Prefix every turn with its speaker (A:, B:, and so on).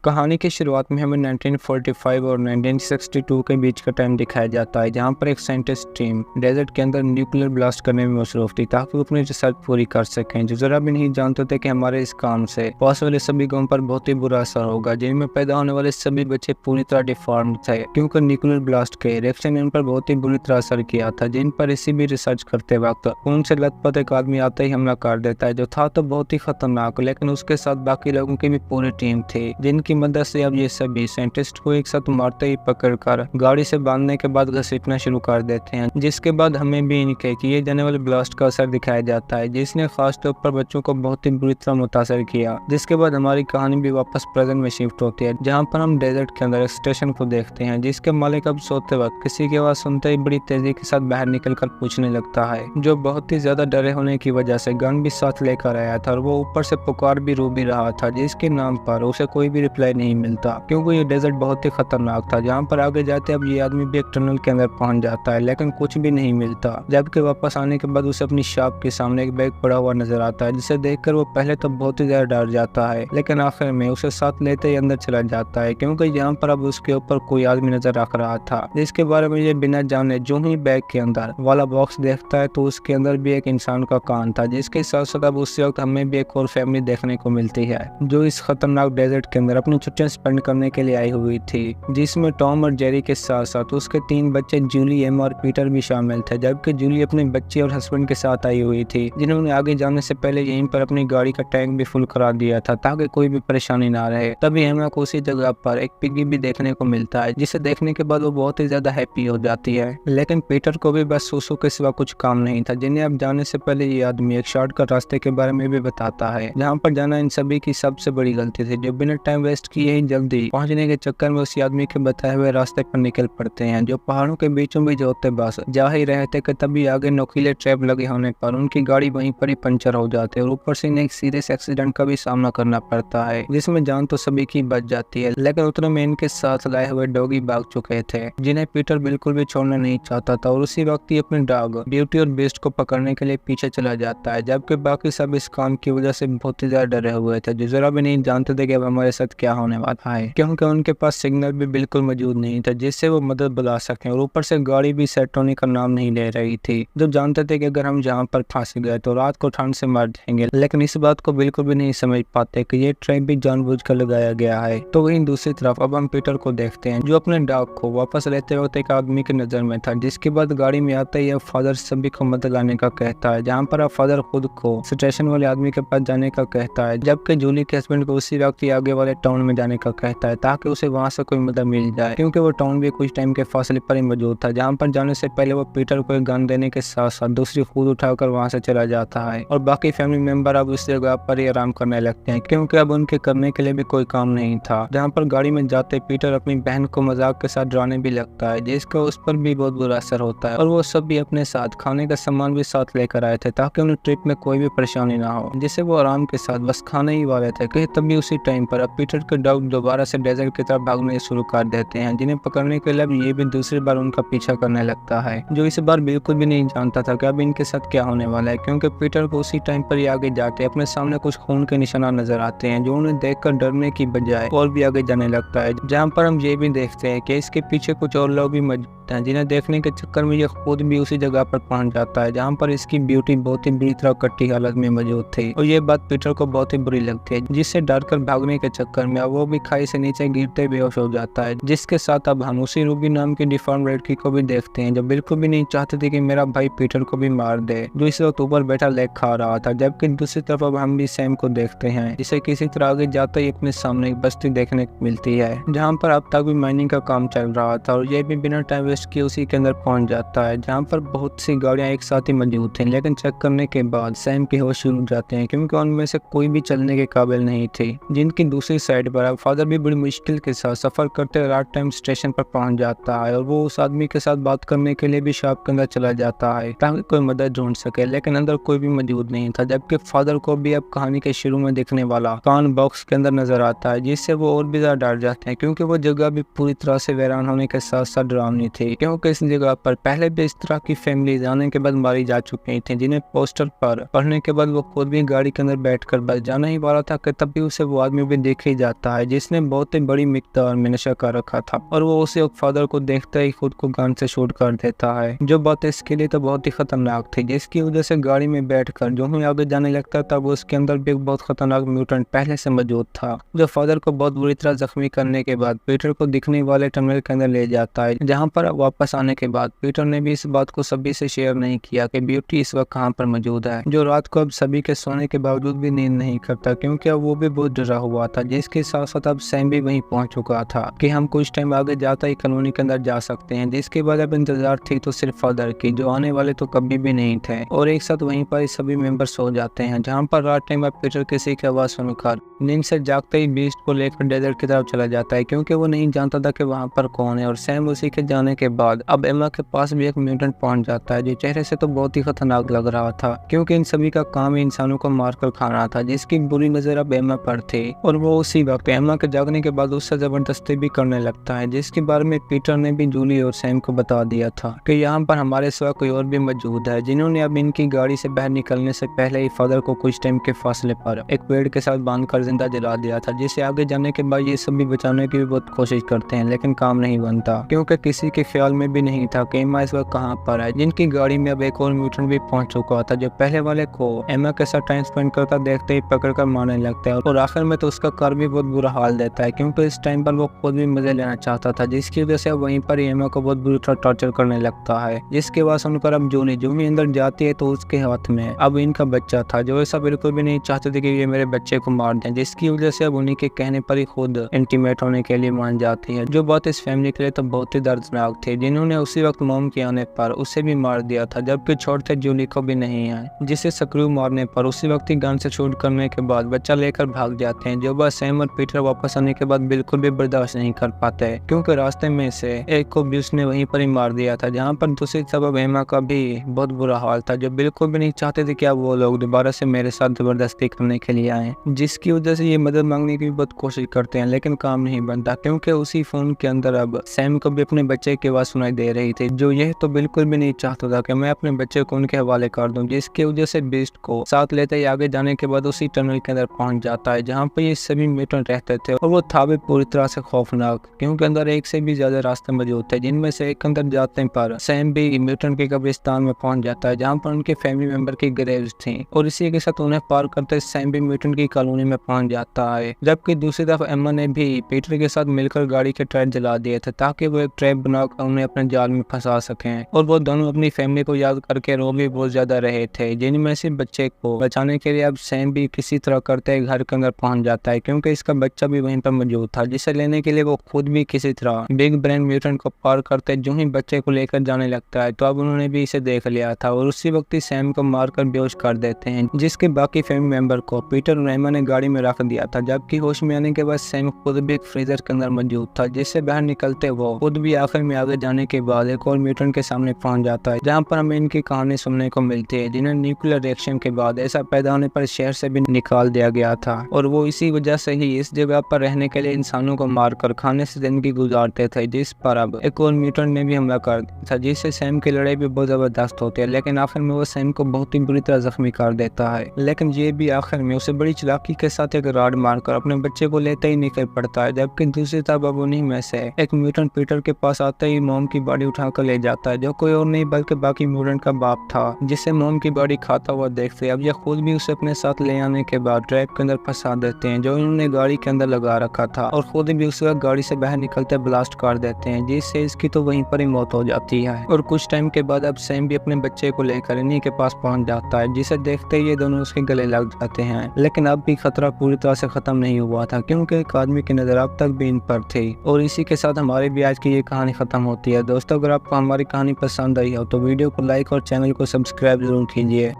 A: कहानी की शुरुआत में हमें 1945 और 1962 के बीच का टाइम दिखाया जाता है, जहां पर एक साइंटिस्ट टीम डेजर्ट के अंदर न्यूक्लियर ब्लास्ट करने में मसरूफ थी ताकि वो अपनी रिसर्च पूरी कर सकें। जो जरा भी नहीं जानते थे कि हमारे इस काम से पास वाले सभी गांवों पर बहुत ही बुरा असर होगा, जिनमें पैदा होने वाले सभी बच्चे पूरी तरह डिफॉर्म थे, क्योंकि न्यूक्लियर ब्लास्ट के रिएक्शन ने उन पर बहुत ही बुरी तरह असर किया था। जिन पर इसी भी रिसर्च करते वक्त उनसे लथपथ एक आदमी आते ही हमला कर देता है, जो था तो बहुत ही खतरनाक, लेकिन उसके साथ बाकी लोगों की भी पूरी टीम थी, जिनकी मदद से अब ये सभी साइंटिस्ट को एक साथ मारते ही पकड़कर गाड़ी से बांधने के बाद घसीटना शुरू कर देते हैं। जिसके बाद हमें भी इनके किए जाने वाले ब्लास्ट का असर दिखाया जाता है, जिसने खास तौर पर बच्चों को बहुत ही बुरी तरह मुतासर किया। जिसके बाद हमारी कहानी भी वापस प्रेजेंट में शिफ्ट होती है, जहाँ पर हम डेजर्ट के अंदर एक स्टेशन को देखते हैं, जिसके मालिक अब सोते वक्त किसी की आवाज सुनते ही बड़ी तेजी के साथ बाहर निकलकर पूछने लगता है, जो बहुत ही ज्यादा डरे होने की वजह से गन भी साथ लेकर आया था, और वो ऊपर से पुकार भी रो भी रहा था, जिसके नाम पर उसे कोई भी रिप्लाई नहीं मिलता, क्योंकि ये डेजर्ट बहुत ही खतरनाक था। जहाँ पर आगे जाते अब ये आदमी भी एक टनल के अंदर पहुंच जाता है, लेकिन कुछ भी नहीं मिलता। जबकि वापस आने के बाद उसे अपनी शॉप के सामने एक बैग पड़ा हुआ नजर आता है, जिसे देखकर वो पहले तो बहुत ही ज्यादा डर जाता है, लेकिन आखिर में उसे साथ लेते ही अंदर चला जाता है, क्योंकि यहाँ पर अब उसके ऊपर कोई आदमी नजर रख रहा था, जिसके बारे में ये बिना जाने जो ही बैग के अंदर वाला बॉक्स देखता है तो उसके अंदर भी एक इंसान का कान था। जिसके साथ साथ अब उस वक्त हमें भी एक और फैमिली देखने को मिलती है, जो इस खतरनाक डेजर्ट के अंदर अपनी छुट्टियां स्पेंड करने के लिए आई हुई थी, जिसमें टॉम और जेरी के साथ साथ उसके 3 बच्चे जूली, एम और पीटर भी शामिल थे। जबकि जूली अपने बच्चे और हस्बैंड के साथ आई हुई थी, जिन्होंने आगे जाने से पहले यहीं पर अपनी गाड़ी का टैंक भी फुल करा दिया था ताकि कोई भी परेशानी ना रहे। तभी एमा को उसी जगह पर एक पिगी भी देखने को मिलता है, जिसे देखने के बाद वो बहुत ही ज्यादा हैप्पी हो जाती है। लेकिन पीटर को भी बस सूसू के सिवा कुछ काम नहीं था, जिन्हें अब जाने से पहले ये आदमी एक शॉर्टकट रास्ते के बारे में भी बताता है, जहाँ पर जाना इन सभी की सबसे बड़ी गलती थी, जो बिना टाइम वेस्ट किए ही जल्दी पहुंचने के चक्कर में उसी आदमी के बताए हुए रास्ते पर निकल पड़ते हैं, जो पहाड़ों के बीचों बीच होते बस जा ही रहे थे कि तभी आगे नुकीले ट्रैप लगे होने पर उनकी गाड़ी वहीं पर ही पंचर हो जाती है, और ऊपर से इन्हें एक सीरियस एक्सीडेंट का भी सामना करना पड़ता है, जिसमें जान तो सभी की बच जाती है, लेकिन उतने में इनके साथ लाए हुए डॉगी भाग चुके थे, जिन्हें पीटर बिल्कुल भी छोड़ना नहीं चाहता था, और उसी वक्त ही अपने डॉग ब्यूटी और बीस्ट को पकड़ने के लिए पीछे चला जाता है। जबकि बाकी सब इस काम की वजह से बहुत ही ज्यादा डरे हुए थे, जो जरा भी नहीं जानते थे कि अब हमारे साथ क्या होने वाला है, क्योंकि उनके पास सिग्नल भी बिल्कुल मौजूद नहीं था जिससे वो मदद बुला सकें, और ऊपर से गाड़ी भी सेट होने का नाम नहीं ले रही थी, जो जानते थे कि अगर हम जहाँ पर फंस गए तो रात को ठंड से मर जाएंगे, लेकिन इस बात को बिल्कुल भी नहीं समझ पाते कि ये ट्रैप भी जानबूझकर लगाया गया है। तो वहीं दूसरी तरफ अब हम पीटर को देखते हैं, जो अपने डॉग को वापस लेते वक्त एक आदमी की नजर में था, जिसके बाद गाड़ी में आते ही अब फादर सभी को मदद लाने का कहता है, जहाँ पर अब फादर खुद को स्टेशन वाले आदमी के पास जाने का कहता है, जबकि जूली के हस्बैंड को उसी वक्त आगे वाले टाउन में जाने का कहता है ताकि उसे वहाँ से कोई मदद मिल जाए, क्योंकि वो टाउन भी कुछ टाइम के फासले पर ही मौजूद था, जहाँ पर जाने से पहले वो पीटर को एक गन देने के साथ साथ दूसरी खुद उठाकर वहाँ से चला जाता है, और बाकी फैमिली मेंबर अब उस जगह पर ही आराम करने लगते हैं, क्योंकि अब उनके करने के लिए भी कोई काम नहीं था। जहाँ पर गाड़ी में जाते पीटर अपनी बहन को मजाक के साथ डराने भी लगता है, जिसका उस पर भी बहुत बुरा असर होता है, और वो सब भी अपने साथ खाने का सामान भी साथ लेकर आए थे ताकि उन्हें ट्रिप में कोई भी परेशानी ना हो, जिससे वो आराम के साथ बस खाने ही वाले थे कि तभी उसी टाइम पर अब पीटर के डॉग दोबारा से डेजर्ट की तरफ भागने शुरू कर देते हैं, जिन्हें पकड़ने के लिए अब ये भी दूसरी बार उनका पीछा करने लगता है, जो इस बार बिल्कुल भी नहीं जानता था कि अब इनके साथ क्या होने वाला है, क्योंकि पीटर को उसी टाइम पर ही आगे जाते अपने सामने कुछ खून के निशान नजर आते हैं, जो उन्हें देखकर डरने की बजाय और भी आगे जाने लगता है। जहाँ पर हम ये भी देखते हैं कि इसके पीछे कुछ और लोग भी मौजूद हैं, जिन्हें देखने के चक्कर में ये खुद भी उसी जगह पर पहुंच जाता है, जहाँ पर इसकी ब्यूटी बहुत ही बुरी तरह कट्टी हालत में मौजूद थी, और ये बात पीटर को बहुत ही बुरी लगती है, जिससे डर कर भागने के चक्कर में वो भी खाई से नीचे गिरते बेहोश हो जाता है। जिसके साथ अब हम उसी रूबी नाम की डिफॉर्म लड़की को भी देखते हैं, जो बिल्कुल भी नहीं चाहती थी कि मेरा भाई पीटर को भी मार दे, जो इस वक्त ऊपर बैठा लेग खा रहा था। जबकि दूसरी तरफ अब हम भी सैम को देखते हैं, जिसे किसी तरह आगे जाते ही अपने सामने एक बस्ती देखने को मिलती है, जहाँ पर अब तक भी माइनिंग का काम चल रहा था, और ये भी बिना टाइम वेस्ट किए उसी के अंदर पहुंच जाता है, जहाँ पर बहुत सी गाड़ियां एक साथ ही मौजूद थी, लेकिन चेक करने के बाद सैम के होश उड़ जाते हैं, क्योंकि उनमें से कोई भी चलने के काबिल नहीं थी। जिनकी दूसरी साइड पर अब फादर भी बड़ी मुश्किल के साथ सफर करते रात टाइम स्टेशन पर पहुंच जाता है, और वो उस आदमी के साथ बात करने के लिए भी शॉप के अंदर चला जाता है ताकि कोई मदद ढूंढ सके, लेकिन अंदर कोई भी मौजूद नहीं था। जबकि फादर को भी अब कहानी के शुरू में दिखने वाला कान बॉक्स के अंदर नजर आता है, जिससे वो और भी ज्यादा डर जाते हैं, क्योंकि वो जगह भी पूरी तरह से वीरान होने के साथ साथ डरावनी थी। थी, क्योंकि इस जगह पर पहले भी इस तरह की फैमिली जाने के बाद मारी जा चुकी थी, जिन्हें पोस्टर पर पढ़ने के बाद वो खुद भी गाड़ी के अंदर बैठकर बस जाना ही वाला था कि तभी उसे वो आदमी भी देख ही जाता है जिसने बहुत ही बड़ी मिकदार में नशा कर रखा था, और वो उसे फादर को देखते ही खुद को गन से शूट कर देता है, जो बात इसके लिए तो बहुत ही खतरनाक थी, जिसकी वजह से गाड़ी में बैठकर जो ही आगे जाने लगता तब उसके अंदर भी एक बहुत खतरनाक म्यूटेंट पहले से मौजूद था, जो फादर को बहुत बुरी तरह जख्मी करने के बाद पीटर को दिखने वाले टनल के अंदर ले जाता है, जहाँ पर वापस आने के बाद पीटर ने भी इस बात को सभी से शेयर नहीं किया कि ब्यूटी इस वक्त कहाँ पर मौजूद है, जो रात को अब सभी के सोने के बावजूद भी नींद नहीं करता, क्योंकि अब वो भी बहुत डरा हुआ था, जिसके साथ साथ अब सैम भी वहीं पहुंच चुका था कि हम कुछ टाइम आगे जाता ही कॉलोनी के अंदर जा सकते हैं, जिसके बाद अब इंतजार थी तो सिर्फ फादर की, जो आने वाले तो कभी भी नहीं थे, और एक साथ वहीं पर सभी मेंबर सो जाते हैं, जहाँ पर रात टाइम अब पीटर किसी की आवाज सुनकर नींद से जागते ही बीस्ट को लेकर डेजर्ट की तरफ चला जाता है, क्योंकि वो नहीं जानता था कि वहाँ पर कौन है, और सैम उसी के जाने के बाद अब एम्मा के पास भी एक म्यूटेंट पहुंच जाता है, जो चेहरे से तो बहुत ही खतरनाक लग रहा था, क्योंकि इन सभी का काम ही इंसानों को मारकर खाना था, जिसकी बुरी नजर अब एम्मा पर थी, और वो उसी वक्त एम्मा के जागने के बाद उससे जबरदस्ती भी करने लगता है, जिसके बारे में पीटर ने भी जूली और सैम को बता दिया था कि यहाँ पर हमारे सिवा कोई और भी मौजूद है, जिन्होंने अब इनकी गाड़ी से बाहर निकलने से पहले ही फादर को कुछ टाइम के फासले पर एक पेड़ के साथ बांधकर जिंदा जला दिया था, जिसे आगे जाने के बाद ये सभी बचाने की भी बहुत कोशिश करते हैं, लेकिन काम नहीं बनता, क्योंकि किसी के ख्याल में भी नहीं था कि एम्मा इस वक्त कहाँ पर है, जिनकी गाड़ी में अब एक और म्यूटेंट भी पहुंच चुका था, जो पहले वाले को एम्मा के साथ टाइम स्पेंड करता देखते ही पकड़ कर मारने लगता है, और आखिर में तो उसका कार भी बहुत बुरा हाल देता है, क्योंकि इस टाइम पर वो खुद भी मजे लेना चाहता था, जिसकी वजह से वहीं पर एम्मा को बहुत बुरी तरह टॉर्चर करने लगता है, जिसके बाद सुनकर अब जूली जो भी अंदर जाती है तो उसके हाथ में अब इनका बच्चा था, जो ऐसा बिल्कुल भी नहीं चाहते थे कि ये मेरे बच्चे को मार दें, जिसकी वजह से अब उन्हीं के कहने पर ही खुद इंटीमेट होने के लिए मान जाती है, जो बात इस फैमिली के लिए तो बहुत ही दर्दनाक थी, जिन्होंने उसी वक्त मोम के आने पर उसे भी मार दिया था, जबकि छोड़ते जूली को भी नहीं है, जिसे स्क्रू मारने पर उसी वक्त ही गन से शूट करने के बाद बच्चा लेकर भाग जाते हैं, जो बात सैम और पीटर वापस आने के बाद बिल्कुल भी बर्दाश्त नहीं कर पाते, क्योंकि रास्ते में से एक को भी उसने वहीं पर ही मार दिया था, जहाँ पर दूसरी तरफ एम्मा का भी बहुत बुरा हाल था, जो बिल्कुल भी नहीं चाहते थे कि अब वो लोग दोबारा से मेरे साथ जबरदस्ती करने के लिए आए, जिसकी वजह से ये मदद मांगने की बहुत कोशिश करते हैं, लेकिन काम नहीं बनता, क्योंकि उसी फोन के अंदर अब सैम को भी अपने बच्चे की आवाज सुनाई दे रही थी, जो यह तो बिल्कुल भी नहीं चाहता था कि मैं अपने बच्चे को उनके हवाले कर दूं, जिसकी वजह से बीस्ट को साथ लेते ही आगे जाने के बाद उसी टनल के अंदर पहुंच जाता है, जहाँ पर ये सभी म्यूटेंट रहते थे, और वो था भी पूरी तरह से खौफनाक, क्योंकि अंदर एक से भी ज्यादा रास्ते मौजूद थे, जिनमें से एक अंदर जाते पर सैम भी म्यूटेंट के कब्रिस्तान में पहुंच जाता है, जहाँ पर उनके फैमिली मेंबर की ग्रेव्स थी, और इसी के साथ उन्हें पार करते सैम भी म्यूटेंट की कॉलोनी में पहुंच जाता है, जबकि दूसरी तरफ एम्मा ने भी पीटर के साथ मिलकर गाड़ी के टायर जला दिए थे, ताकि वो एक ट्रैप बनाकर उन्हें अपने जाल में फंसा सकें, और वो दोनों अपनी फैमिली को याद करके रो भी बहुत ज्यादा रहे थे, जिनमें से बच्चे को बचाने के लिए अब सैम भी किसी तरह करते घर के अंदर पहुंच जाता है, क्योंकि इसका बच्चा भी वहीं पर मौजूद था, जिसे लेने के लिए वो खुद भी किसी तरह बिग ब्रेन म्यूटेंट को पार करते जो ही बच्चे को लेकर जाने लगता है, तो अब उन्होंने भी इसे देख लिया था, और उसी वक्त ही सैम को मारकर बेहोश कर देते हैं, जिसके बाकी फैमिली मेंबर को पीटर और एम्मा ने गाड़ी में रख दिया था, जबकि होश में आने के बाद सैम खुद भी एक फ्रीजर के अंदर मौजूद था, जिससे बाहर निकलते वो खुद भी आखिर में आगे जाने के बाद एक और म्यूटेंट के सामने पहुंच जाता है, जहां पर हमें इनकी कहानी सुनने को मिलती है, जिन्हें न्यूक्लियर रिएक्शन के बाद ऐसा पैदा होने पर शहर से भी निकाल दिया गया था, और वो इसी वजह से ही इस जगह पर रहने के लिए इंसानों को मारकर खाने से जिंदगी गुजारते थे, जिस पर अब एक और म्यूटेंट ने भी हमला कर दिया था, जिससे सैम की लड़ाई भी बहुत जबरदस्त होती है, लेकिन आखिर में वो सैम को बहुत ही बुरी तरह जख्मी कर देता है, लेकिन ये भी आखिर में उसे बड़ी चालाकी के साथ एक राड मारकर अपने बच्चे को लेते ही निकल पड़ता है, जबकि दूसरी तरफ अब उन्हीं में से एक म्यूटेंट पीटर के पास आते ही मोम की बॉडी उठाकर ले जाता है, जो कोई और नहीं बल्कि बाकी म्यूटेंट का बाप था, जिसे मोम की बॉडी खाता हुआ देखते अब ये खुद भी उसे अपने साथ ले आने के बाद ट्रैप के अंदर फंसा देते हैं, जो इन्होंने गाड़ी के अंदर लगा रखा था, और खुद भी उस वक्त गाड़ी से बाहर निकलते ब्लास्ट कर देते हैं, जिससे इसकी तो वहीं पर ही मौत हो जाती है, और कुछ टाइम के बाद अब सैम भी अपने बच्चे को लेकर इन्हीं के पास पहुंच जाता है, जिसे देखते ही ये दोनों उसके गले लग जाते हैं, लेकिन अब भी खतरा पूरी तरह से खत्म नहीं हुआ था, क्योंकि एक आदमी की नजर अब तक भी इन पर थी, और इसी के साथ हमारी भी आज की ये कहानी खत्म होती है। दोस्तों, अगर आपको हमारी कहानी पसंद आई हो तो वीडियो को लाइक और चैनल को सब्सक्राइब जरूर कीजिए।